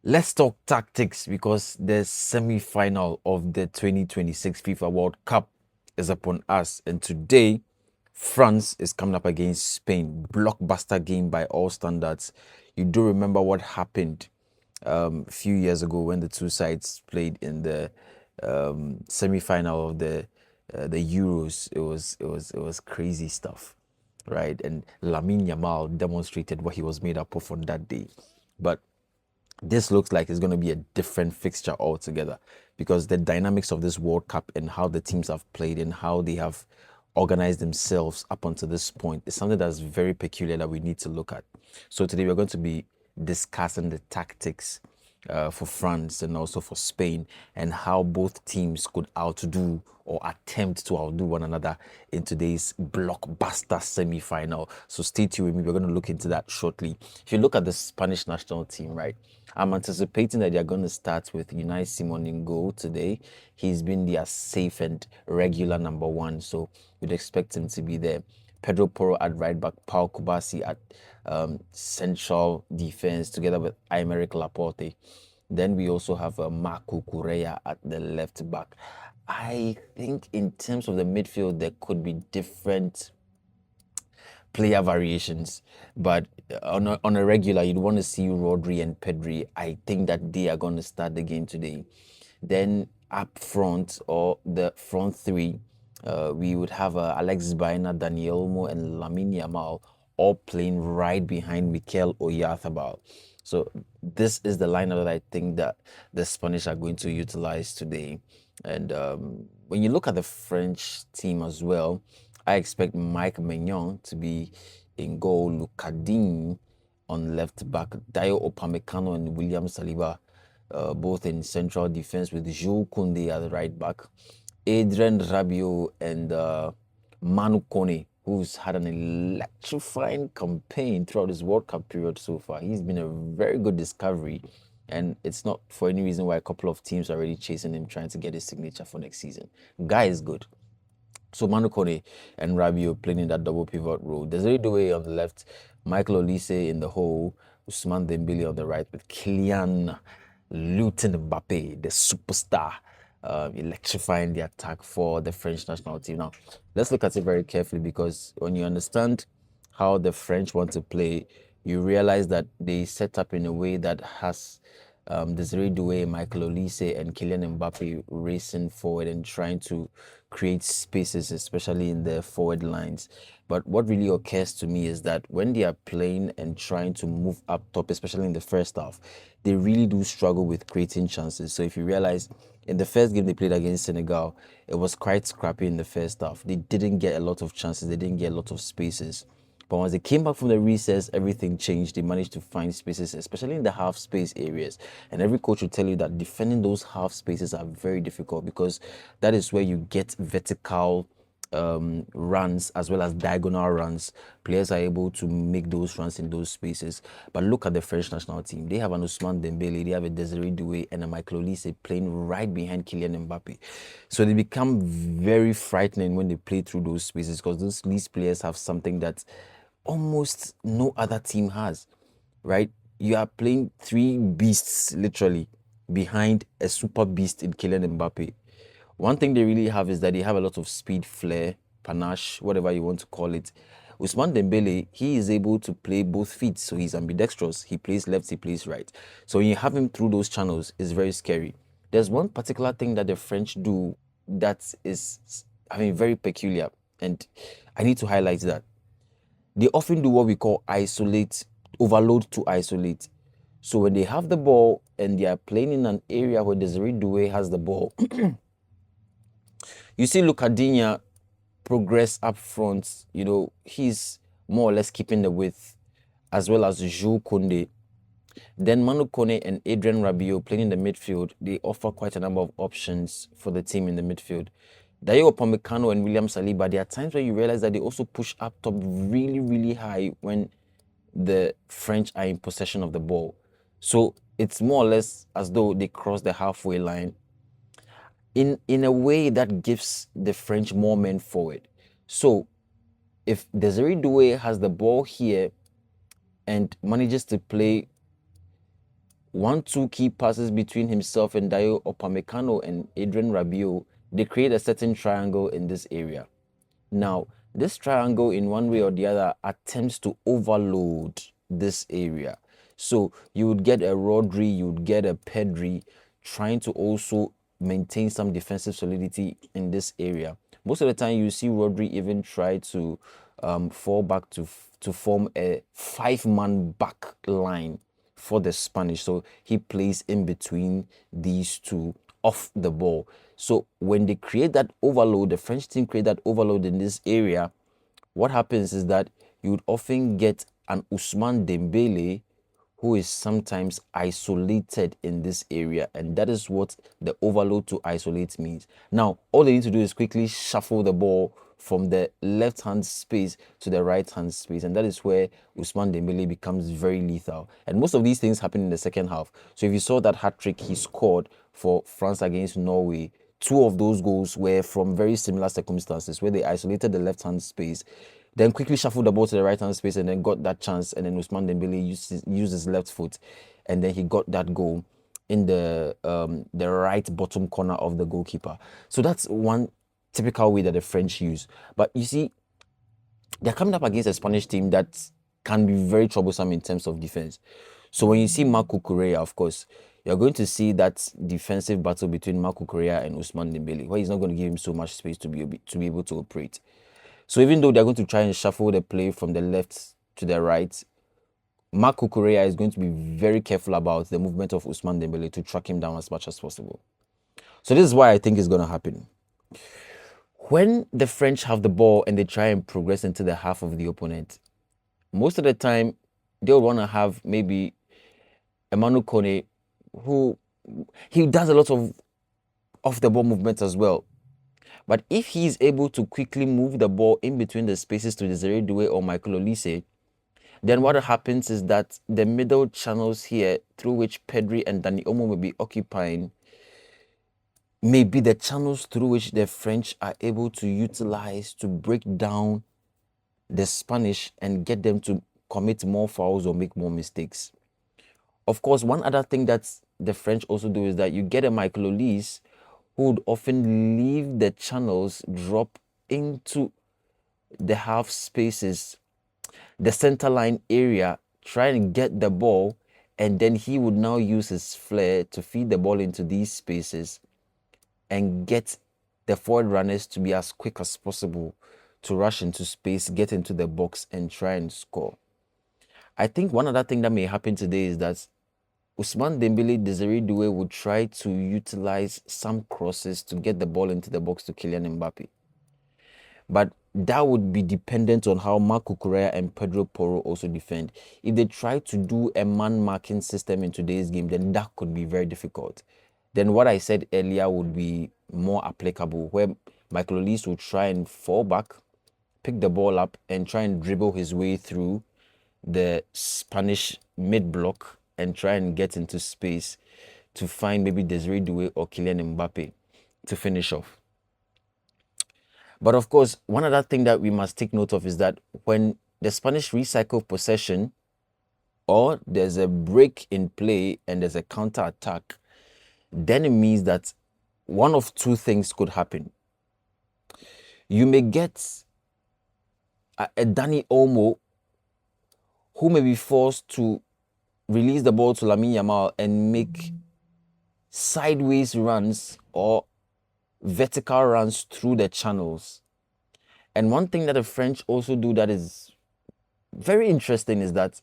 Let's talk tactics because the semi-final of the 2026 FIFA World Cup is upon us, and today France is coming up against Spain. Blockbuster game by all standards. You do remember what happened a few years ago when the two sides played in the semi-final of the Euros. It was crazy stuff, right? And Lamine Yamal demonstrated what he was made up of on that day, but this looks like it's going to be a different fixture altogether because the dynamics of this World Cup and how the teams have played and how they have organized themselves up until this point is something that's very peculiar that we need to look at. So today we're going to be discussing the tactics for France and also for Spain, and how both teams could outdo or attempt to outdo one another in today's blockbuster semi-final. So stay tuned with me. We're going to look into that shortly. If you look at the Spanish national team, right, I'm anticipating that they're going to start with Unai Simon in goal today. He's been their safe and regular number one, so we'd expect him to be there. Pedro Porro at right back, Paul Kubasi at central defense, together with Aymeric Laporte. Then we also have Marco Correa at the left back. I think in terms of the midfield, there could be different player variations, but on a regular, you'd want to see Rodri and Pedri. I think that they are going to start the game today. Then up front, or the front three, we would have Alexis Baena, Daniel Olmo, and Lamine Yamal all playing right behind Mikel Oyarzabal. So this is the lineup that I think that the Spanish are going to utilize today. And when you look at the French team as well, I expect Mike Maignan to be in goal, Lucadine on left back, Dayo Upamecano and William Saliba both in central defense, with Jules Koundé at the right back, Adrien Rabiot and Manu Kone, who's had an electrifying campaign throughout this World Cup period so far. He's been a very good discovery, and it's not for any reason why a couple of teams are already chasing him, trying to get his signature for next season. Guy is good. So Manu Kone and Rabiot playing in that double pivot role. Desiree Doué on the left, Michael Olise in the hole, Ousmane Dembele on the right, with Kylian Luton Mbappe, the superstar, electrifying the attack for the French national team. Now, let's look at it very carefully, because when you understand how the French want to play, you realize that they set up in a way that has Desiree Doué, Michael Olise, and Kylian Mbappe racing forward and trying to create spaces, especially in the forward lines. But what really occurs to me is that when they are playing and trying to move up top, especially in the first half, they really do struggle with creating chances. So if you realize, in the first game they played against Senegal, it was quite scrappy in the first half. They didn't get a lot of chances, they didn't get a lot of spaces. But once they came back from the recess, everything changed. They managed to find spaces, especially in the half space areas. And every coach will tell you that defending those half spaces are very difficult, because that is where you get vertical runs as well as diagonal runs. Players are able to make those runs in those spaces. But look at the French national team. They have an Ousmane Dembele, they have a Desiree Doué, and a Michael Olise playing right behind Kylian Mbappe. So they become very frightening when they play through those spaces, because these players have something that almost no other team has, right? You are playing three beasts literally behind a super beast in Kylian Mbappe. One thing they really have is that they have a lot of speed, flair, panache, whatever you want to call it. Ousmane Dembele, he is able to play both feet, so he's ambidextrous. He plays left, he plays right. So when you have him through those channels, it's very scary. There's one particular thing that the French do that is, I mean, very peculiar, and I need to highlight that. They often do what we call isolate, overload to isolate. So when they have the ball and they are playing in an area where Desiree Doué has the ball, you see Lucadinha progress up front. You know, he's more or less keeping the width, as well as Jules Koundé. Then Manu Kone and Adrien Rabiot playing in the midfield. They offer quite a number of options for the team in the midfield. Dayo Upamecano and William Saliba, there are times where you realize that they also push up top really, really high when the French are in possession of the ball. So it's more or less as though they cross the halfway line in a way that gives the French more men forward. So if Desiree Doué has the ball here and manages to play 1-2 key passes between himself and Dayo Upamecano and Adrien Rabiot, they create a certain triangle in this area. Now, this triangle in one way or the other attempts to overload this area. So you would get a Rodri, you would get a Pedri trying to also maintain some defensive solidity in this area. Most of the time you see Rodri even try to fall back to form a 5-man back line for the Spanish. So he plays in between these two off the ball. So when they create that overload, the French team create that overload in this area, what happens is that you would often get an Ousmane Dembele who is sometimes isolated in this area, and that is what the overload to isolate means. Now, all they need to do is quickly shuffle the ball from the left-hand space to the right-hand space, and that is where Ousmane Dembele becomes very lethal. And most of these things happen in the second half. So if you saw that hat-trick he scored for France against Norway, 2 of those goals were from very similar circumstances where they isolated the left-hand space, then quickly shuffled the ball to the right-hand space and then got that chance, and then Ousmane Dembele used his left foot, and then he got that goal in the right bottom corner of the goalkeeper. So that's one typical way that the French use. But you see, they're coming up against a Spanish team that can be very troublesome in terms of defense. So when you see Marc Cucurella, of course, you're going to see that defensive battle between Marc Cucurella and Ousmane Dembele, where he's not going to give him so much space to be able to operate. So even though they're going to try and shuffle the play from the left to the right, Marc Cucurella is going to be very careful about the movement of Ousmane Dembele to track him down as much as possible. So this is why I think it's going to happen. When the French have the ball and they try and progress into the half of the opponent, most of the time they'll want to have maybe Emmanuel Kone, who he does a lot of off-the-ball movement as well. But if he is able to quickly move the ball in between the spaces to Desiree Doué or Michael Olise, then what happens is that the middle channels here through which Pedri and Dani Olmo may be occupying may be the channels through which the French are able to utilize to break down the Spanish and get them to commit more fouls or make more mistakes. Of course, one other thing that the French also do is that you get a Michael Olise who would often leave the channels, drop into the half spaces, the center line area, try and get the ball, and then he would now use his flair to feed the ball into these spaces and get the forward runners to be as quick as possible to rush into space, get into the box, and try and score. I think one other thing that may happen today is that Ousmane Dembele, Desiree Doué would try to utilize some crosses to get the ball into the box to Kylian Mbappe. But that would be dependent on how Marc Cucurella and Pedro Porro also defend. If they try to do a man-marking system in today's game, then that could be very difficult. Then what I said earlier would be more applicable, where Michael Olise would try and fall back, pick the ball up, and try and dribble his way through the Spanish mid-block and try and get into space to find maybe Desiree Doué or Kylian Mbappe to finish off. But of course, one other thing that we must take note of is that when the Spanish recycle possession or there's a break in play and there's a counter-attack, then it means that one of two things could happen. You may get a Dani Olmo who may be forced to release the ball to Lamine Yamal and make sideways runs or vertical runs through the channels. And one thing that the French also do that is very interesting is that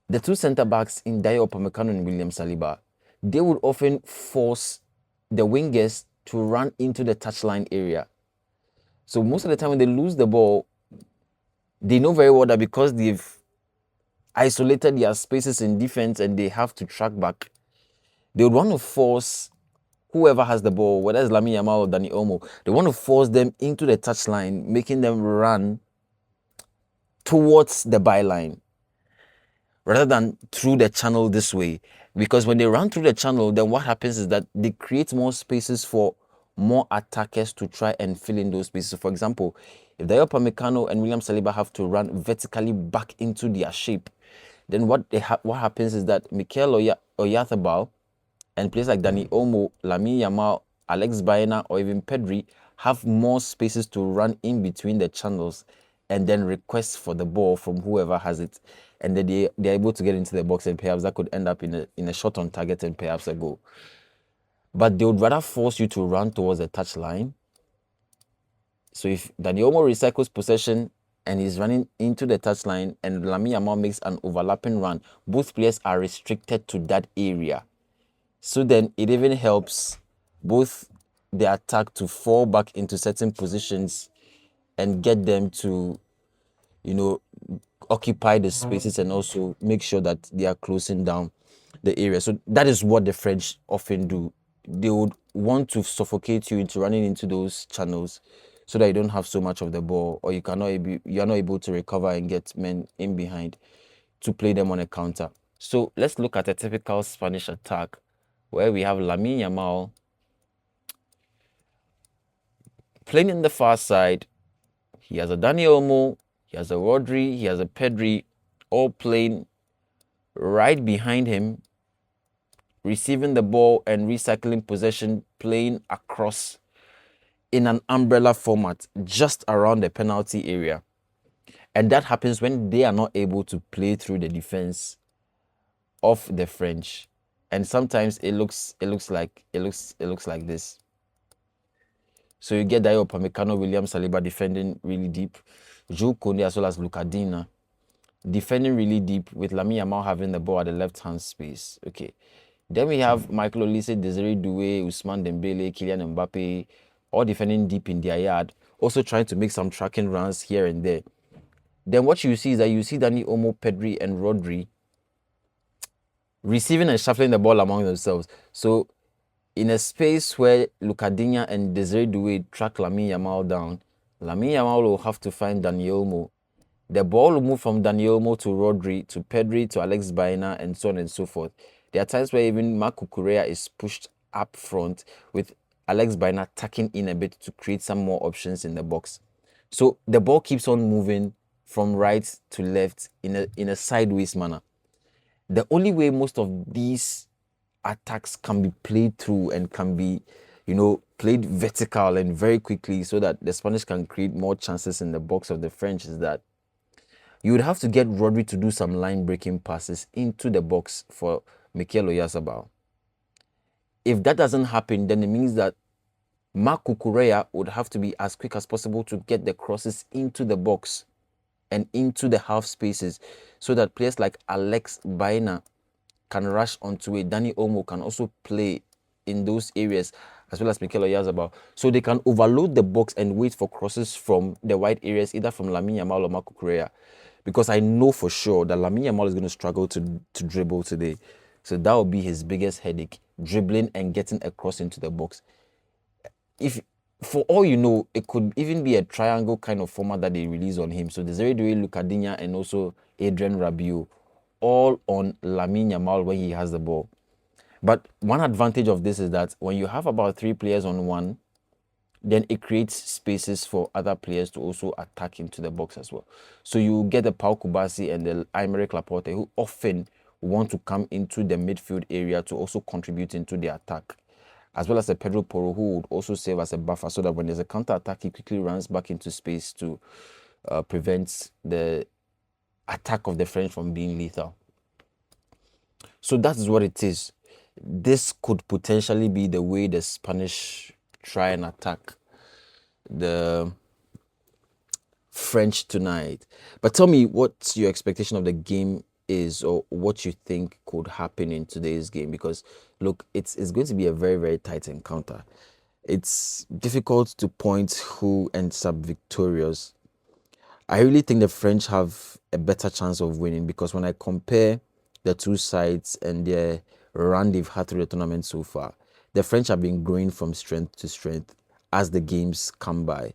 the two centre-backs in Dayo Upamecano and William Saliba, they would often force the wingers to run into the touchline area. So most of the time when they lose the ball, they know very well that because they've isolated their spaces in defense and they have to track back, they would want to force whoever has the ball, whether it's Lamine Yamal or Dani Olmo, they want to force them into the touchline, making them run towards the byline rather than through the channel this way. Because when they run through the channel, then what happens is that they create more spaces for more attackers to try and fill in those spaces. So for example, if Dayo Upamecano and William Saliba have to run vertically back into their shape, Then what happens is that Mikel Oyarzabal and players like Dani Olmo, Lamine Yamal, Alex Baena, or even Pedri have more spaces to run in between the channels and then request for the ball from whoever has it. And then they're able to get into the box, and perhaps that could end up in a shot on target and perhaps a goal. But they would rather force you to run towards the touchline. So if Dani Olmo recycles possession and he's running into the touchline and Lamine Yamal makes an overlapping run, both players are restricted to that area. So then it even helps both the attack to fall back into certain positions and get them to, occupy the spaces and also make sure that they are closing down the area. So that is what the French often do. They would want to suffocate you into running into those channels so that you don't have so much of the ball, or you are not able to recover and get men in behind to play them on a counter. So let's look at a typical Spanish attack where we have Lamine Yamal playing in the far side. He has a Dani Olmo, he has a Rodri, he has a Pedri, all playing right behind him, receiving the ball and recycling possession, playing across in an umbrella format just around the penalty area. And that happens when they are not able to play through the defense of the French. And sometimes it looks like this. So you get Dayo Upamecano, William Saliba defending really deep, Jules Koundé as well as Lucadina defending really deep, with Lamine Yamal having the ball at the left-hand space. Okay. Then we have Michael Olise, Desiree Doué, Ousmane Dembele, Kylian Mbappe, all defending deep in their yard, also trying to make some tracking runs here and there. Then what you see is that you see Dani Olmo, Pedri, and Rodri receiving and shuffling the ball among themselves. So in a space where Lucadinha and Desiree Doué track Lamine Yamal down, Lamine Yamal will have to find Dani Olmo. The ball will move from Dani Olmo to Rodri, to Pedri, to Alex Baena, and so on and so forth. There are times where even Marc Cucurella is pushed up front with Alex Baena tucking in a bit to create some more options in the box. So the ball keeps on moving from right to left in a sideways manner. The only way most of these attacks can be played through and can be, played vertical and very quickly so that the Spanish can create more chances in the box of the French is that you would have to get Rodri to do some line-breaking passes into the box for Mikel Oyarzabal. If that doesn't happen, then it means that Marc Cucurella would have to be as quick as possible to get the crosses into the box and into the half spaces so that players like Alex Baena can rush onto it. Dani Olmo can also play in those areas as well as Mikel Oyarzabal. So they can overload the box and wait for crosses from the wide areas, either from Lamine Yamal or Marc Cucurella. Because I know for sure that Lamine Yamal is going to struggle to dribble today. So that will be his biggest headache, dribbling and getting across into the box. If, for all you know, it could even be a triangle kind of format that they release on him. So Desiree Doué, Lucadinha, and also Adrien Rabiot, all on Lamine Yamal when he has the ball. But one advantage of this is that when you have about 3 players on one, then it creates spaces for other players to also attack into the box as well. So you get the Pau Kubasi and the Aymeric Laporte, who often want to come into the midfield area to also contribute into the attack, as well as the Pedro Porro, who would also serve as a buffer so that when there's a counter-attack, he quickly runs back into space to prevent the attack of the French from being lethal. So that is what it is. This could potentially be the way the Spanish try and attack the French tonight. But tell me what your expectation of the game is, or what you think could happen in today's game, because look, it's going to be a very, very tight encounter. It's difficult to point who ends up victorious. I really think the French have a better chance of winning, because when I compare the two sides and their run they've had through the tournament so far, the French have been growing from strength to strength as the games come by.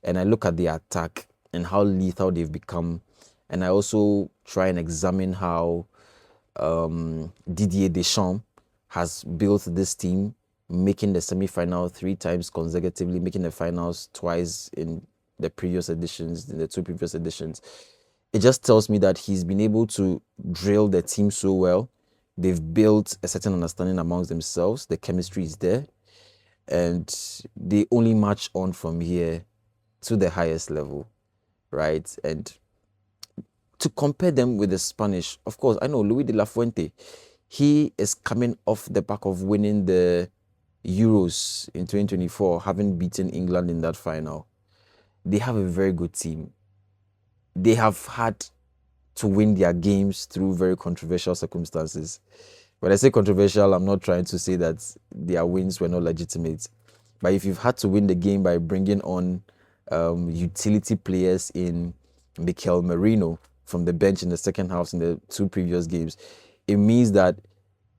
And I look at the attack and how lethal they've become. And I also try and examine how Didier Deschamps has built this team, making the semi-final 3 times consecutively, making the finals twice in the previous editions, in the 2 previous editions. it just tells me that he's been able to drill the team so well. They've built a certain understanding amongst themselves. The chemistry is there, and they only march on from here to the highest level, right? And to compare them with the Spanish, of course, I know Luis de la Fuente, he is coming off the back of winning the Euros in 2024, having beaten England in that final. They have a very good team. They have had to win their games through very controversial circumstances. When I say controversial, I'm not trying to say that their wins were not legitimate. But if you've had to win the game by bringing on utility players in Mikel Merino from the bench in the second half in the two previous games, it means that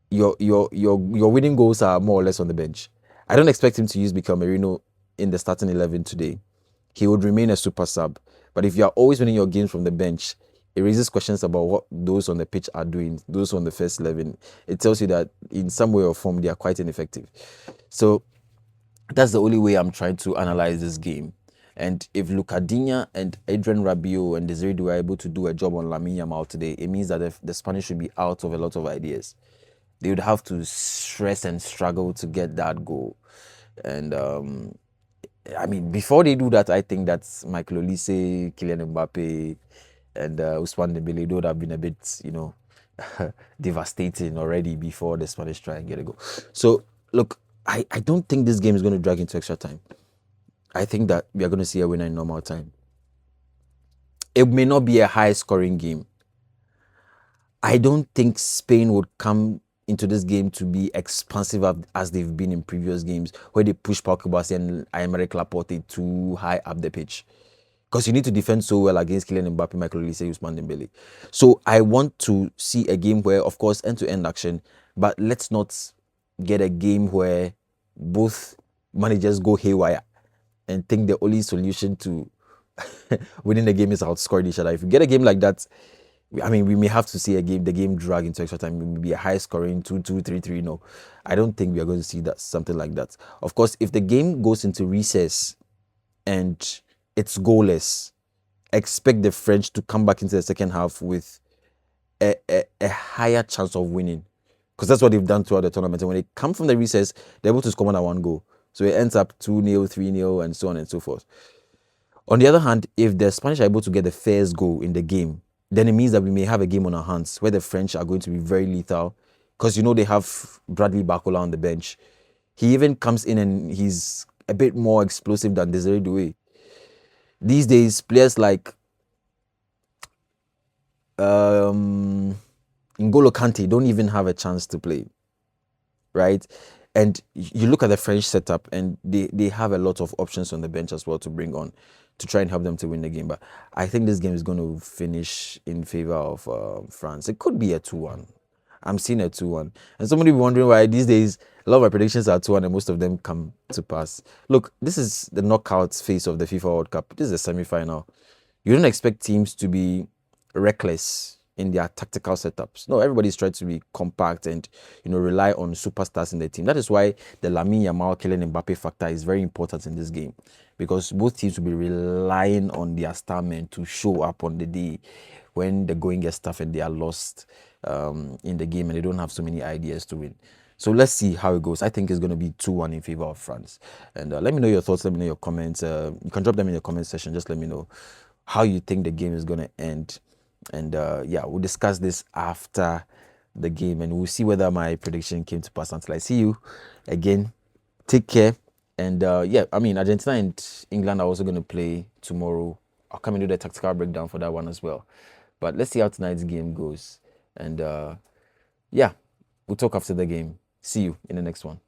your winning goals are more or less on the bench. I don't expect him to use Mikel Merino in the starting 11 today. He would remain a super sub. But if you are always winning your games from the bench, it raises questions about what those on the pitch are doing, those on the first 11. It tells you that in some way or form, they are quite ineffective. So that's the only way I'm trying to analyze this game. And if Lucadinha and Adrian Rabiot and Desiree were able to do a job on Lamine Yamal today, it means that the Spanish should be out of a lot of ideas. They would have to stress and struggle to get that goal. And I mean, before they do that, I think that Michael Olise, Kylian Mbappe, and Ousmane Dembele would have been a bit, devastating already before the Spanish try and get a goal. So, look, I don't think this game is going to drag into extra time. I think that we are going to see a winner in normal time. It may not be a high-scoring game. I don't think Spain would come into this game to be expansive as they've been in previous games, where they push Pau Cubarsí and Aymeric Laporte too high up the pitch. Because you need to defend so well against Kylian Mbappe, Michael Olise, Ousmane Dembele. So I want to see a game where, of course, end-to-end action, but let's not get a game where both managers go haywire and think the only solution to winning the game is outscoring each other. If you get a game like that, I mean, we may have to see the game drag into extra time. It may be a high scoring 2-2, 3-3. No, I don't think we are going to see that something like that. Of course, if the game goes into recess and it's goalless, expect the French to come back into the second half with a higher chance of winning. Because that's what they've done throughout the tournament. And when they come from the recess, they're able to score more than one goal. So it ends up 2-0, 3-0, and so on and so forth. On the other hand, if the Spanish are able to get the first goal in the game, then it means that we may have a game on our hands where the French are going to be very lethal. Because they have Bradley Barcola on the bench. He even comes in and he's a bit more explosive than Desiree Doué. These days, players like N'Golo Kante don't even have a chance to play, right? And you look at the French setup and they have a lot of options on the bench as well to bring on to try and help them to win the game. But I think this game is going to finish in favor of France. It could be a 2-1. I'm seeing a 2-1. And somebody will be wondering why these days a lot of my predictions are 2-1 and most of them come to pass. Look, this is the knockout phase of the FIFA World Cup. This is a semi-final. You don't expect teams to be reckless in their tactical setups. No, everybody's trying to be compact and rely on superstars in the team. That is why the Lamine Yamal, Kylian Mbappe factor is very important in this game, because both teams will be relying on their star men to show up on the day when the going gets tough and they are lost in the game and they don't have so many ideas to win. So let's see how it goes. I think it's going to be 2-1 in favor of France. And let me know your thoughts. Let me know your comments. You can drop them in the comment section. Just let me know how you think the game is going to end. And we'll discuss this after the game and we'll see whether my prediction came to pass. Until I see you again, take care. And Argentina and England are also going to play tomorrow. I'll come and do the tactical breakdown for that one as well. But let's see how tonight's game goes. And we'll talk after the game. See you in the next one.